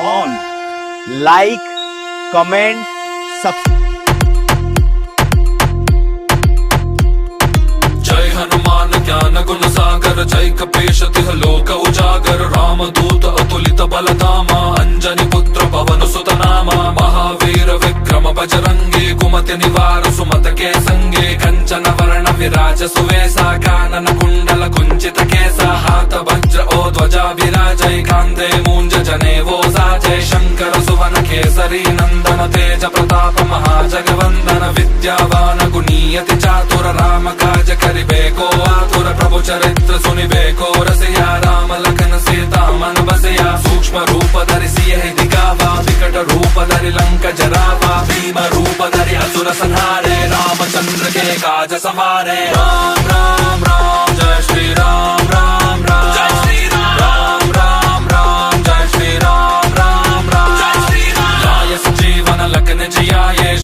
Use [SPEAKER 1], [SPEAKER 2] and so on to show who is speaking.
[SPEAKER 1] on. Like, comment, subscribe.
[SPEAKER 2] जय हनुमान ज्ञान गुण सागर, जय कपीश तिह लोक उजागर, रामदूत अतुलित बलधामा, अंजनी पुत्र पवन सुत नामा, महावीर विक्रम बजरंगी, कुमति निवार सुमत के संगे, कंचन वर्ण विराज सुवेसा, कानन कुंडल कुंचित केसा, हाथ वज्र ओ ध्वजा विराजय, कांधे मूंज जनेवो साजय, शंकर सुवन केसरी नंदन, तेज प्रताप महाजगवंदन, विद्यावान गुणीयति चातुर, राम काज करिबेको आतुर, प्रभु चरित्र सुनिबेको रसिया, राम लखन सीता मन बसिया, सूक्ष्म रूप धरि सियहि दिखावा, विकट रूप धरि लंक जरावा, भीम रूप धरि असुर संहारे, रामचंद्र के काज सवारे। राम राम राम जय श्री राम राम